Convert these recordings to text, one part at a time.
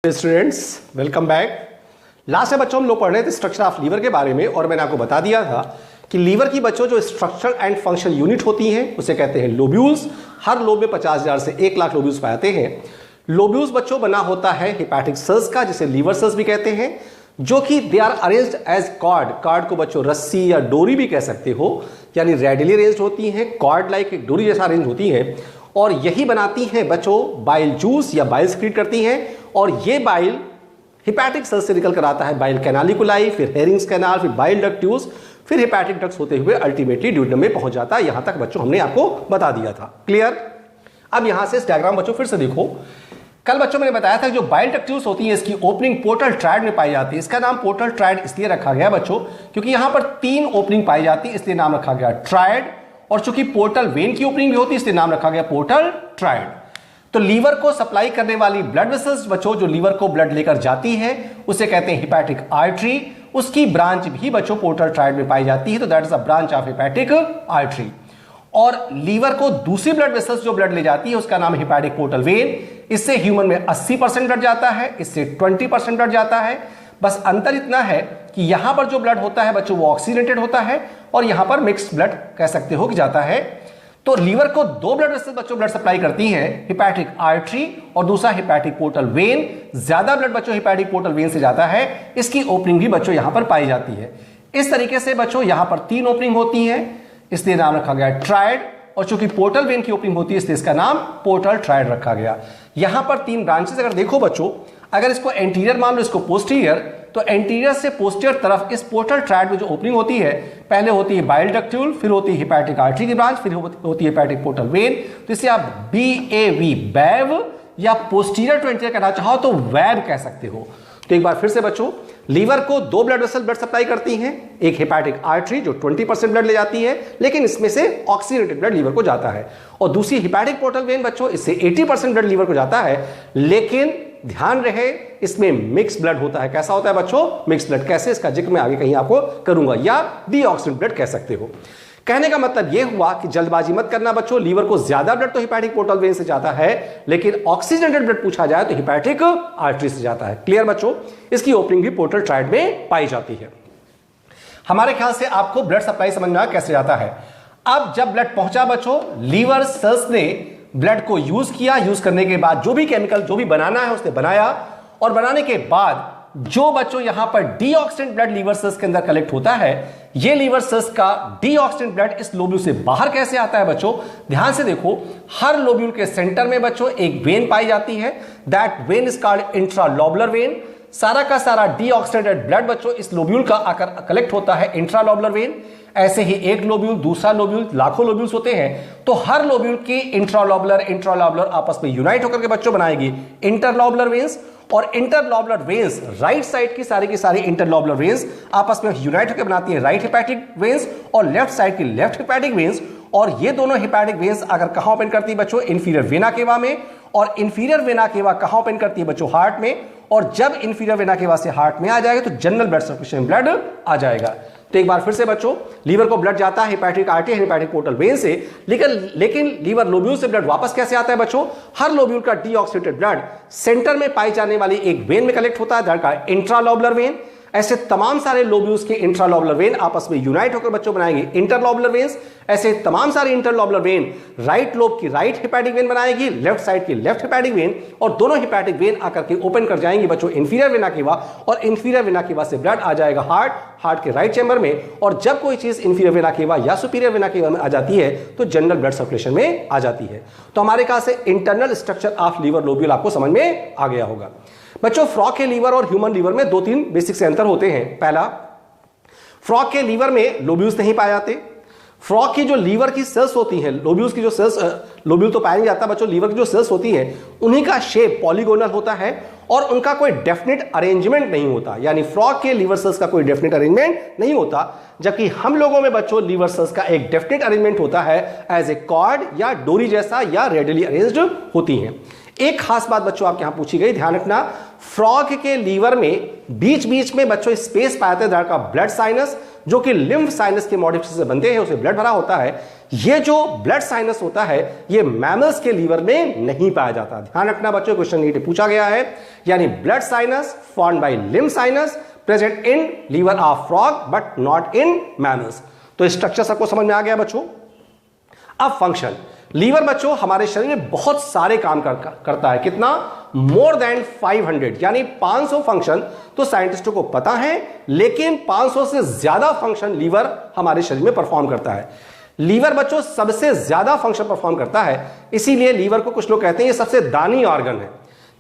Students welcome back. Last में बच्चों हम लोग पढ़ रहे थे स्ट्रक्चर ऑफ लीवर के बारे में और मैंने आपको बता दिया था कि लीवर की बच्चों जो स्ट्रक्चर एंड फंक्शन यूनिट होती हैं उसे कहते हैं लोब्यूल्स। हर लोब में 50,000 से 1 लाख लोब्यूल्स पाए जाते हैं। लोब्यूल्स बच्चों बना होता है हेपेटिक सेल्स का, जिसे लीवर सेल्स भी कहते हैं, जो कि they are arranged as cord. Cord को बच्चों रस्सी या डोरी भी कह सकते हो, यानी रेडियली अरेंज्ड होती हैं, कॉर्ड लाइक एक डोरी जैसा अरेंज होती हैं और यही बनाती हैं बच्चों बाइल जूस या बाइल सिक्रीट करती हैं। और ये बाइल हेपेटिक सेल्स से निकल कर आता है बाइल कैनालिकुलाई, फिर हेरिंग्स कैनाल, फिर बाइल डक्ट ट्यूब्स, फिर हेपेटिक डक्ट्स होते हुए अल्टीमेटली ड्यूडेनम में पहुंच जाता है। यहां तक बच्चों हमने आपको बता दिया था। क्लियर? अब यहां से इस डायग्राम बच्चों फिर से देखो। कल बच्चों मैंने बताया था कि जो बाइल डक्ट ट्यूब्स होती है इसकी ओपनिंग पोर्टल ट्रायड में पाई जाती है। इसका नाम पोर्टल ट्रायड इसलिए रखा गया बच्चों क्योंकि यहां पर 3 ओपनिंग पाई जाती है, इसलिए नाम रखा गया ट्रायड। और चूंकि पोर्टल वेन की ओपनिंग भी होती है इसलिए नाम रखा गया पोर्टल ट्रायड। तो लीवर को सप्लाई करने वाली ब्लड वेसल्स बच्चों जो लीवर को ब्लड लेकर जाती है उसे कहते हैं हेपेटिक आर्टरी। उसकी ब्रांच भी बच्चों पोर्टल ट्रायड में पाई जाती है, तो that is a branch of hepatic artery. और लीवर को दूसरी ब्लड वेसल्स जो ब्लड ले जाती है उसका नाम है हेपेटिक पोर्टल वेन। इससे ह्यूमन में 80% ब्लड जाता है, इससे 20% ब्लड जाता है। बस अंतर इतना है कि यहां पर जो ब्लड होता है बच्चों वो ऑक्सीजनेटेड होता है और यहां पर मिक्स्ड ब्लड कह सकते हो कि जाता है। तो लीवर को 2 ब्लड वेसल्स बच्चों ब्लड सप्लाई करती हैं, हेपेटिक आर्टरी और दूसरा हेपेटिक पोर्टल वेन। ज्यादा ब्लड बच्चों हेपेटिक पोर्टल वेन से जाता है, इसकी ओपनिंग भी बच्चों यहां पर पाई जाती है। इस तरीके से बच्चों यहां पर 3 ओपनिंग होती है, इसलिए नाम रखा गया ट्रायड। और चूंकि पोर्टल वेन की ओपनिंग होती है इसलिए इसका नाम पोर्टल ट्रायड रखा गया। यहां पर 3 ब्रांचेस अगर देखो बच्चों, अगर इसको एंटीरियर मान लो, इसको पोस्टीरियर, तो एंटीरियर से पोस्टीरियर तरफ इस पोर्टल ट्रायड में जो ओपनिंग होती है पहले होती है बाइल डक्ट्यूल, फिर होती है हेपेटिक आर्टरी की ब्रांच, फिर होती है हेपेटिक पोर्टल वेन। तो इसे आप BAV बैव या पोस्टीरियर टू एंटीरियर कहना चाहो तो वैब कह सकते हो। तो एक बार फिर से बच्चों, लीवर को 2 ब्लड वेसल ब्लड सप्लाई करती हैं, एक हेपेटिक आर्टरी जो 20% ब्लड ले जाती है लेकिन इसमें से ऑक्सीजनेटेड ब्लड लीवर को जाता है, और दूसरी हेपेटिक पोर्टल वेन बच्चों इससे 80% ब्लड लीवर को जाता है। लेकिन ध्यान रहे इसमें मिक्स ब्लड होता है। कैसा होता है बच्चों? Mix blood. कैसे, इसका जिक्र मैं आगे कहीं आपको करूंगा, या डीऑक्सीजनेटेड ब्लड कह सकते हो। कहने का मतलब यह हुआ कि जल्दबाजी मत करना बच्चों, लीवर को ज्यादा ब्लड तो हेपेटिक पोर्टल वेन से जाता है लेकिन ऑक्सीजनेटेड ब्लड पूछा जाए तो हेपेटिक आर्टरी से जाता है। क्लियर बच्चों? इसकी ओपनिंग भी पोर्टल ट्रायड में पाई जाती है। हमारे ख्याल से आपको ब्लड सप्लाई समझ में कैसे जाता है। अब जब ब्लड पहुंचा बच्चों, लीवर सेल्स ने ब्लड को यूज किया, यूज करने के बाद जो भी केमिकल जो भी बनाना है उसने बनाया, और बनाने के बाद जो बच्चों यहां पर डीऑक्सीडेंट ब्लड लीवर सेल्स के अंदर कलेक्ट होता है, ये लीवर सेल्स का डीऑक्सीडेंट ब्लड इस लोब्यूल से बाहर कैसे आता है बच्चों? ध्यान से देखो, हर लोब्यूल के सेंटर में बच्चों एक वेन पाई जाती है, that when is called intralobular when. सारा का सारा डीऑक्सीडेंटेड ब्लड बच्चों इस लोब्यूल का आकर कलेक्ट होता है इंट्रालोबुलर वेन। ऐसे ही एक लोब्यूल, दूसरा लोब्यूल, लाखों लोब्यूल्स होते हैं, तो हर लोब्यूल की इंट्रालोबुलर आपस में यूनाइट होकर के बच्चों बनाएगी इंटरलोबुलर वेन्स। और इंटरलोबुलर वेन्स, राइट साइड की सारी इंटरलोबुलर वेन्स आपस में यूनाइट होकर बनाती है राइट हेपेटिक वेन्स, और लेफ्ट साइड की लेफ्ट हेपेटिक वेन्स। और ये दोनों हेपेटिक वेन्स अगर कहां ओपन करती है बच्चों? इंफीरियर वेना केवा में। और इंफीरियर वेना केवा कहां ओपन करती है बच्चों? हार्ट में। और जब इंफीरियर वेना केवा से हार्ट में आ जाएगा तो जनरल ब्लड सर्कुलेशन ब्लड आ जाएगा। तो एक बार फिर से बच्चों, लीवर को ब्लड जाता है hepatic artery, hepatic portal vein से, लेकिन लीवर लोब्यूल से ब्लड वापस कैसे आता है बच्चों? हर लोब्यूल का डीऑक्सीडेटेड ब्लड सेंटर में पाई जाने वाली एक वेन में कलेक्ट होता है, दैट का इंट्रालोबुलर वेन। ऐसे तमाम सारे लोब्यूल्स के इंट्रालोबुलर वेन आपस में यूनाइट होकर बच्चों बनाएंगे इंटरलोबुलर वेन्स। ऐसे तमाम सारे इंटरलोबुलर वेन राइट लोब की राइट हेपेटिक वेन बनाएगी, लेफ्ट साइड की लेफ्ट हेपेटिक वेन, और दोनों हेपेटिक वेन आकर के ओपन कर जाएंगी बच्चों इंफीरियर वेना केवा, और इंफीरियर वेना केवा से ब्लड आ जाएगा हार्ट के राइट चैम्बर में। और जब कोई चीज इंफीरियर वेना केवा या सुपीरियर वेना केवा में आ जाती है तो जनरल ब्लड सर्कुलेशन में आ जाती है। तो हमारे कहां से internal structure of liver lobule आपको समझ में आ गया होगा। बच्चों, फ्रॉग के लीवर और ह्यूमन लीवर में 2-3 बेसिक से अंतर होते हैं। पहला, फ्रॉग के लीवर में लोब्यूल्स नहीं पाए जाते। फ्रॉग की जो लीवर की सेल्स होती हैं, लोब्यूल्स की जो सेल्स, लोब्यूल तो पाया नहीं जाता बच्चों, लीवर की जो सेल्स होती हैं उन्हीं का शेप पॉलीगोनल होता है और उनका कोई डेफिनेट अरेंजमेंट नहीं होता। यानी फ्रॉग के लीवर सेल्स का कोई डेफिनेट अरेंजमेंट नहीं होता, जबकि हम लोगों में बच्चों लीवर सेल्स का एक डेफिनेट अरेंजमेंट होता है, एज ए कॉर्ड या डोरी जैसा, या रेडियली अरेंज्ड होती हैं। एक खास बात बच्चों आपके यहां पूछी गई, ध्यान रखना, फ्रॉग के लीवर में बीच बीच में बच्चों स्पेस पाते हैं का ब्लड साइनस, जो कि लिम्फ साइनस के मॉडिफिकेशन से बनते हैं, उसे ब्लड भरा होता है। ये जो ब्लड साइनस होता है ये मैमल्स के लीवर में नहीं पाया जाता। ध्यान रखना बच्चों, क्वेश्चन नीट पूछा गया है, यानी blood sinus formed by lymph sinus present in liver of frog but not in mammals. तो स्ट्रक्चर सबको समझ में आ गया बच्चों। अब फंक्शन, लीवर बच्चों हमारे शरीर में बहुत सारे काम करता है। कितना? मोर देन 500, यानी 500 फंक्शन तो साइंटिस्टों को पता है, लेकिन 500 से ज्यादा फंक्शन लीवर हमारे शरीर में परफॉर्म करता है। लीवर बच्चों सबसे ज्यादा फंक्शन परफॉर्म करता है, इसीलिए लीवर को कुछ लोग कहते हैं ये सबसे दानी ऑर्गन है।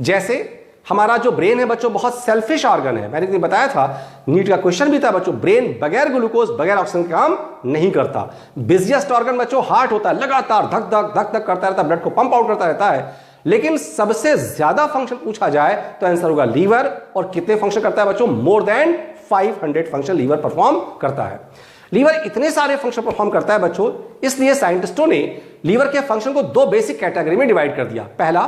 जैसे हमारा जो ब्रेन है बच्चों बहुत सेल्फिश ऑर्गन है, मैंने बताया था, नीट का क्वेश्चन भी था बच्चों, ब्रेन बगैर ग्लूकोज बगैर ऑक्सीजन का काम नहीं करता। बिजिएस्ट ऑर्गन बच्चों हार्ट होता है, लगातार धक धक धक धक करता रहता है, ब्लड को पंप आउट करता रहता है। लेकिन सबसे ज्यादा फंक्शन पूछा जाए तो आंसर होगा लीवर। और कितने फंक्शन करता है बच्चों? More than 500 function liver perform करता है। लीवर इतने सारे फंक्शन परफॉर्म करता है बच्चों, इसलिए साइंटिस्टों ने लीवर के फंक्शन को दो बेसिक कैटेगरी में डिवाइड कर दिया। पहला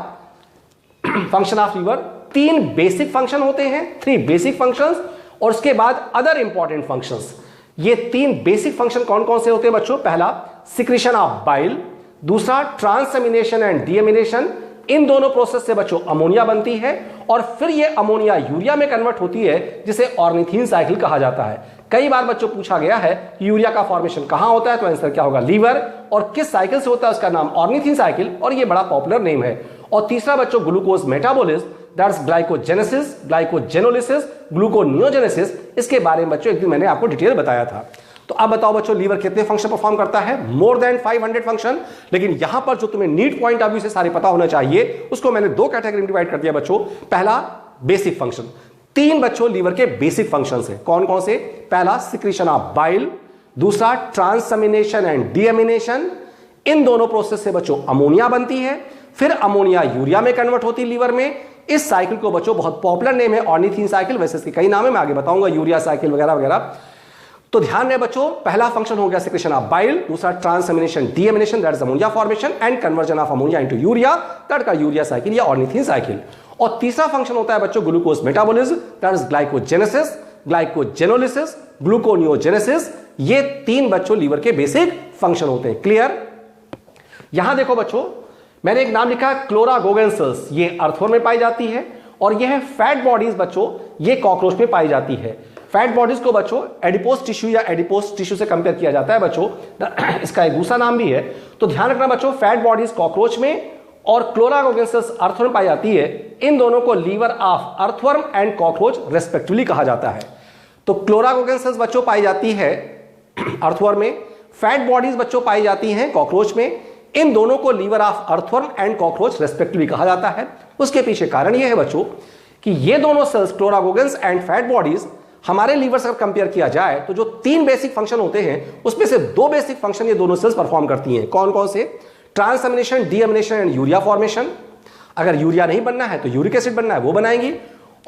function of liver, 3 basic function होते हैं, 3 बेसिक फंक्शंस, और उसके बाद अदर इंपॉर्टेंट फंक्शंस। ये 3 बेसिक फंक्शन कौन कौन से होते हैं बच्चों? पहला सिक्रीशन ऑफ बाइल, दूसरा ट्रांसएमिनेशन एंड डीएमिनेशन। इन दोनों प्रोसेस से बच्चों अमोनिया बनती है और फिर ये अमोनिया यूरिया में कन्वर्ट होती है, जिसे ऑर्निथीन साइकिल कहा जाता है। कई बार बच्चों पूछा गया है यूरिया का फॉर्मेशन कहां होता है, तो आंसर क्या होगा? लीवर। और किस साइकिल से होता है? उसका नाम ऑर्निथीन साइकिल, और ये बड़ा पॉपुलर नेम है। और तीसरा बच्चों glucose metabolism, that's glycogenesis, glycogenolysis, gluconeogenesis. इसके बारे में बच्चों एक दिन मैंने आपको डिटेल बताया था। तो अब बताओ बच्चों लीवर कितने फंक्शन परफॉर्म करता है? मोर देन 500 फंक्शन। लेकिन यहां पर जो तुम्हें नीट पॉइंट ऑफ व्यू से सारे पता होना चाहिए, उसको मैंने 2 कैटेगरी में डिवाइड कर दिया बच्चों। पहला बेसिक फंक्शन, 3 बच्चों लीवर के बेसिक फंक्शंस हैं। कौन कौन से? पहला सिक्रीशन ऑफ बाइल, दूसरा ट्रांसएमिनेशन एंड डीएमिनेशन। इन दोनों प्रोसेस से बच्चों अमोनिया बनती है, फिर अमोनिया यूरिया में कन्वर्ट होती है लीवर में। इस साइकिल को बच्चों बहुत पॉपुलर नेम है ऑर्निथीन साइकिल, वैसे इसके कई नाम है, मैं आगे बताऊंगा, यूरिया साइकिल वगैरह वगैरह। तो ध्यान रहे बच्चों, पहला फंक्शन हो गया सिक्रीशन ऑफ बाइल, दूसरा transamination deamination, that is ammonia formation and conversion of ammonia into urea, that का यूरिया साइकिल या ऑर्निथीन साइकिल। और तीसरा फंक्शन होता है बच्चों glucose metabolism, that is glycogenesis, glycogenolysis, gluconeogenesis. ये 3 बच्चों लीवर के बेसिक फंक्शन होते हैं। क्लियर? यहां देखो बच्चों, मैंने एक नाम लिखा क्लोरागोगेन सेल्स, ये अर्थवर्म में पाई जाती है, और ये है फैट बॉडीज बच्चों, ये कॉकरोच में पाई जाती है। फैट बॉडीज को बच्चों एडिपोज टिश्यू या एडिपोज टिश्यू से कंपेयर किया जाता है बच्चों, इसका एक दूसरा नाम भी है। तो ध्यान रखना बच्चों, फैट बॉडीज कॉकरोच में और क्लोरागोगेन सेल्स अर्थवर्म में पाई जाती है। इन दोनों को liver of earthworm and cockroach respectively कहा जाता है। तो क्लोरागोगेन सेल्स बच्चों पाई जाती है अर्थवर्म में, फैट बॉडीज बच्चों पाई जाती हैं कॉकरोच में। इन दोनों को liver of earthworm and cockroach respectively कहा जाता है। उसके पीछे कारण यह है बच्चों कि ये दोनों सेल्स क्लोरागोगेंस एंड फैट बॉडीज हमारे लीवर से कंपेयर किया जाए तो जो 3 बेसिक फंक्शन होते हैं उसमें से 2 बेसिक फंक्शन ये दोनों सेल्स परफॉर्म करती हैं। कौन कौन से? Transamination, deamination and urea formation. अगर यूरिया नहीं बनना है तो यूरिक एसिड बनना है, वो बनाएंगी।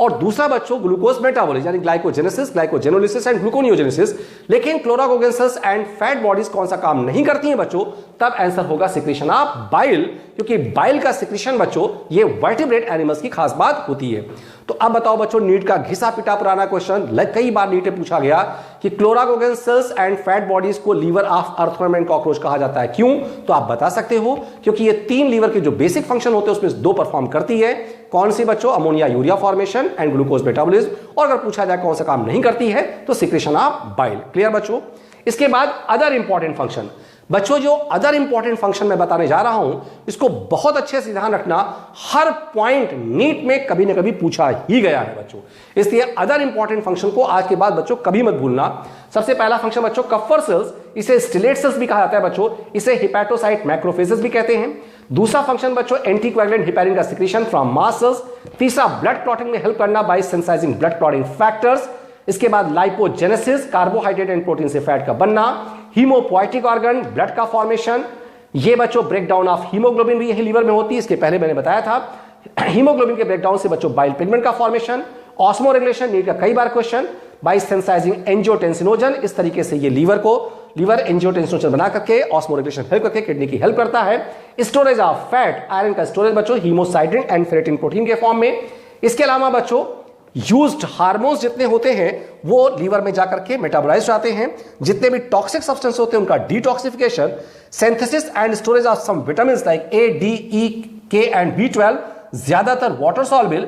और दूसरा बच्चों ग्लूकोज मेटाबॉलिज्म, यानी ग्लाइकोजेनेसिस, ग्लाइकोजेनोलिसिस एंड ग्लूकोनियोजेनेसिस। लेकिन क्लोरागोगेन सेल्स एंड फैट बॉडीज कौन सा काम नहीं करती हैं बच्चों? तब आंसर होगा सिक्रीशन ऑफ बाइल, क्योंकि बाइल का सिक्रीशन बच्चों ये वर्टिब्रेट एनिमल्स की खास बात होती है। तो अब बताओ बच्चों, नीट का घिसा पिटा पुराना क्वेश्चन, कई बार नीट में पूछा गया कि chloragogen cells and fat bodies को liver of earthworm and cockroach कहा जाता है। क्यों? तो आप बता सकते हो, क्योंकि ये 3 लीवर के जो बेसिक फंक्शन होते हैं उसमें 2 परफॉर्म करती है। कौन सी बच्चों? Ammonia urea formation and glucose metabolism. और अगर पूछा जाए कौन सा काम नहीं करती है तो सिक्रीशन ऑफ बाइल। क्लियर बच्चों? इसके बाद अदर इंपॉर्टेंट फंक्शन बच्चों, जो अदर इंपॉर्टेंट फंक्शन मैं बताने जा रहा हूं, इसको बहुत अच्छे से ध्यान रखना, हर पॉइंट नीट में कभी ना कभी पूछा ही गया है बच्चों, इसलिए अदर इंपॉर्टेंट फंक्शन को आज के बाद बच्चों कभी मत भूलना। सबसे पहला फंक्शन बच्चों कफर सेल्स, इसे स्टिलेट सेल्स भी कहा जाता है बच्चों, इसे हिपैटोसाइट मैक्रोफेजेस भी कहते हैं। दूसरा फंक्शन बच्चों एंटीकोएगुलेंट हेपेरिन का सिक्रीशन फ्रॉम मास्ट सेल्स। तीसरा ब्लड क्लॉटिंग में हेल्प करना बाय सेंसाइजिंग ब्लड क्लॉटिंग फैक्टर्स। इसके बाद लाइपोजेनेसिस, कार्बोहाइड्रेट एंड प्रोटीन से फैट का बनना। हीमोपोएटिक ऑर्गन, ब्लड का फॉर्मेशन। ये बच्चों ब्रेकडाउन ऑफ हीमोग्लोबिन भी यही लीवर में होती है, इसके पहले मैंने बताया था। हीमोग्लोबिन के ब्रेकडाउन से बच्चों बाइल पिगमेंट का फॉर्मेशन। ऑस्मो रेगुलेशन, नीट का कई बार क्वेश्चन, बाय सेंसाइजिंग एंजियोटेंसिनोजन। इस तरीके से ये लीवर को लीवर एंजियोटेंसिन बना करके ऑस्मोरेगुलेशन हेल्प करके किडनी की हेल्प करता है। स्टोरेज ऑफ फैट, आयरन का स्टोरेज बच्चों हीमोसाइड्रिन एंड फेरेटिन प्रोटीन के फॉर्म में। इसके अलावा बच्चों यूज्ड हार्मोन्स जितने होते हैं वो लीवर में जाकर के मेटाबोलाइज जाते हैं। जितने भी टॉक्सिक सब्सटेंस होते हैं उनका detoxification, synthesis and storage of some vitamin like A, D, E, K and B12, ज्यादातर वाटर सॉल्युबल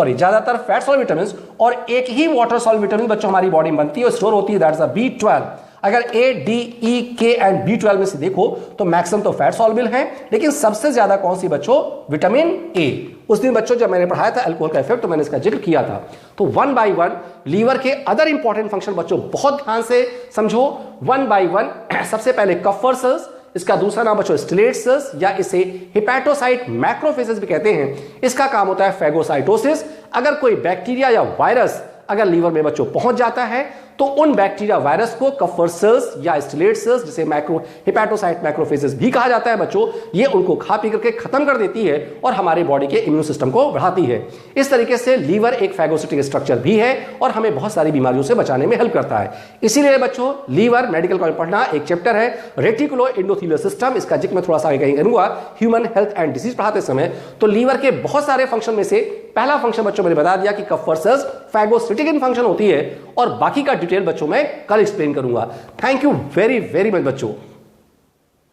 ज्यादातर फैट सॉल्युबल विटामिन और एक ही वाटर सॉल्युबल विटामिन बच्चों हमारी बॉडी में बनती है और स्टोर होती है, दैट्स द B12। अगर ए, D, E, K and B12 में से देखो तो मैक्सिमम तो फैट सॉल्युबल है, लेकिन सबसे ज्यादा कौन सी बच्चों? Vitamin A. उस दिन बच्चों जब मैंने पढ़ाया था अल्कोहल का इफेक्ट तो मैंने इसका जिक्र किया था। तो वन बाय वन लीवर के अदर इंपॉर्टेंट फंक्शन बच्चों बहुत ध्यान से समझो, वन बाय वन। सबसे पहले कफर सेल्स, इसका दूसरा नाम बच्चों स्टिलेट सेल्स या इसे हिपैटोसाइट मैक्रोफेजेस भी कहते हैं। इसका काम होता है फेगोसाइटोसिस। अगर कोई बैक्टीरिया या वायरस अगर लीवर में बच्चों पहुंच जाता है तो उन बैक्टीरिया वायरस को कफर सेल्स या स्टिलेट सेल्स, जिसे हिपैटोसाइट मैक्रोफेजेस भी कहा जाता है बच्चों, ये उनको खा पी करके खत्म कर देती है और हमारे बॉडी के इम्यून सिस्टम को बढ़ाती है। इस तरीके से लीवर एक फैगोसिटिक स्ट्रक्चर भी है और हमें बहुत सारी बीमारियों से बचाने में हेल्प करता है। इसीलिए बच्चों लीवर मेडिकल कॉलेज पढ़ना एक चैप्टर है रेटिकुलो एंडोथेलियल सिस्टम, इसका जिक्र मैं थोड़ा सा आगे कहीं करूंगा ह्यूमन हेल्थ एंड डिसीज पढ़ाते समय। तो लीवर के बहुत सारे फंक्शन में से पहला फंक्शन बच्चों मैंने बता दिया कि कफर सेल्स फैगोसिटिक इन फंक्शन होती है और बाकी का डिटेल बच्चों में कल एक्सप्लेन करूंगा। Thank you very very much बच्चों।